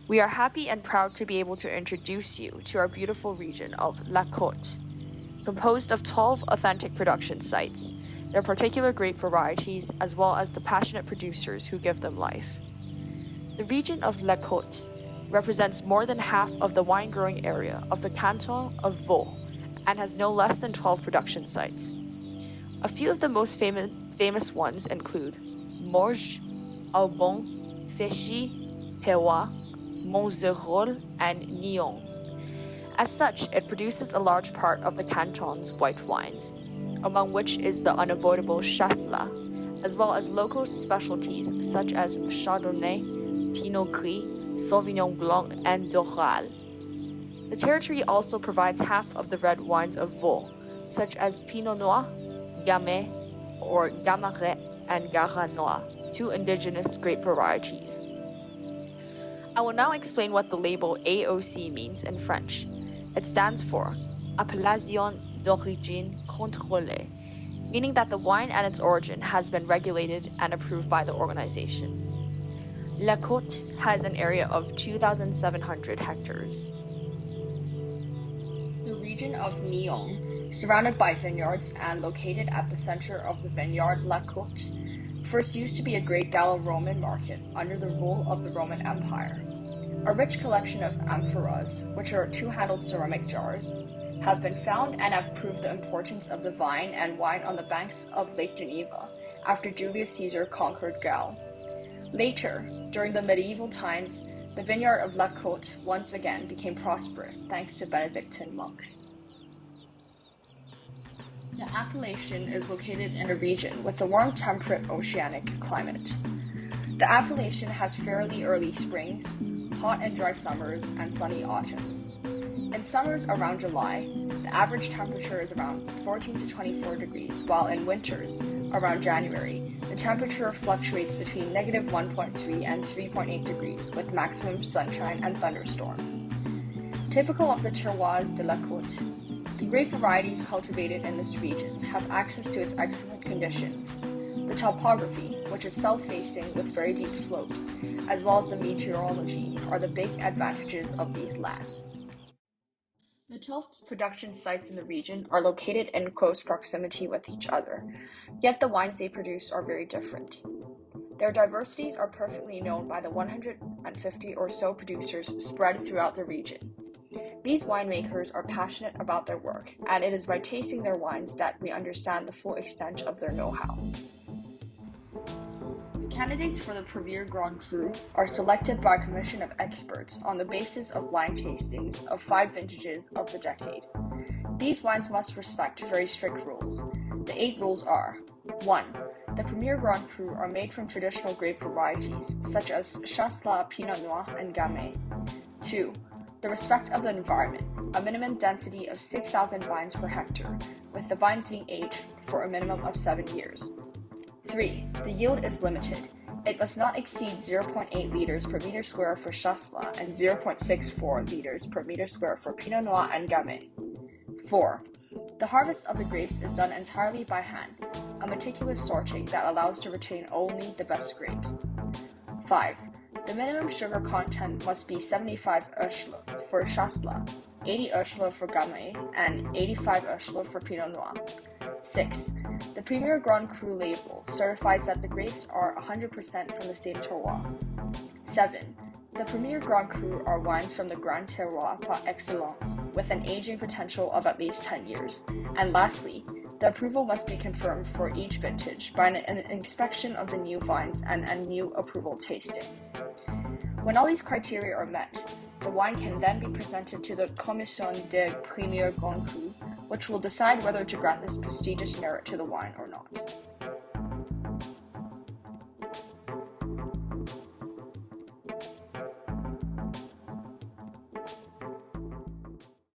We are happy and proud to be able to introduce you to our beautiful region of La Côte, composed of 12 authentic production sites, their particular grape varieties, as well as the passionate producers who give them life. The region of La Côte represents more than half of the wine growing area of the canton of Vaud and has no less than 12 production sites. A few of the most famous ones include Morges, Aubon, Féchy, Pérois, Montzerolle, and Nyon. As such, it produces a large part of the canton's white wines, among which is the unavoidable Chasselas, as well as local specialties such as Chardonnay, Pinot Gris, Sauvignon Blanc, and Doral. The territory also provides half of the red wines of Vaud, such as Pinot Noir, Gamay, or Gamaret, and Garanois, two indigenous grape varieties. I will now explain what the label AOC means in French. It stands for Appellation d'origine contrôlée, meaning that the wine and its origin has been regulated and approved by the organization. La Côte has an area of 2,700 hectares. The region of Nyon, surrounded by vineyards and located at the center of the vineyard La Côte, first used to be a great Gallo-Roman market under the rule of the Roman Empire. A rich collection of amphoras, which are two-handled ceramic jars, have been found and have proved the importance of the vine and wine on the banks of Lake Geneva after Julius Caesar conquered Gaul. Later, during the medieval times, the vineyard of La Côte once again became prosperous thanks to Benedictine monks. The appellation is located in a region with a warm temperate oceanic climate. The appellation has fairly early springs, hot and dry summers, and sunny autumns. In summers around July, the average temperature is around 14 to 24 degrees, while in winters, around January, the temperature fluctuates between negative 1.3 and 3.8 degrees, with maximum sunshine and thunderstorms. Typical of the terroirs de la Côte, the grape varieties cultivated in this region have access to its excellent conditions. The topography, which is south-facing with very deep slopes, as well as the meteorology, are the big advantages of these lands. The 12 production sites in the region are located in close proximity with each other, yet the wines they produce are very different. Their diversities are perfectly known by the 150 or so producers spread throughout the region. These winemakers are passionate about their work, and it is by tasting their wines that we understand the full extent of their know-how. Candidates for the Premier Grand Cru are selected by a commission of experts on the basis of blind tastings of 5 vintages of the decade. These wines must respect very strict rules. The 8 rules are: 1. The Premier Grand Cru are made from traditional grape varieties such as Chasselas, Pinot Noir, and Gamay. 2. The respect of the environment, a minimum density of 6,000 vines per hectare, with the vines being aged for a minimum of 7 years. 3. The yield is limited. It must not exceed 0.8 liters per meter square for Chasselas and 0.64 liters per meter square for Pinot Noir and Gamay. 4. The harvest of the grapes is done entirely by hand, a meticulous sorting that allows to retain only the best grapes. 5. The minimum sugar content must be 75 Oeschle for Chasselas, 80 Oeschle for Gamay, and 85 Oeschle for Pinot Noir. 6. The Premier Grand Cru label certifies that the grapes are 100% from the same terroir. 7. The Premier Grand Cru are wines from the Grand Terroir par excellence, with an aging potential of at least 10 years. And lastly, the approval must be confirmed for each vintage by an inspection of the new vines and a new approval tasting. When all these criteria are met, the wine can then be presented to the Commission des Premiers Grand Crus, which will decide whether to grant this prestigious merit to the wine or not.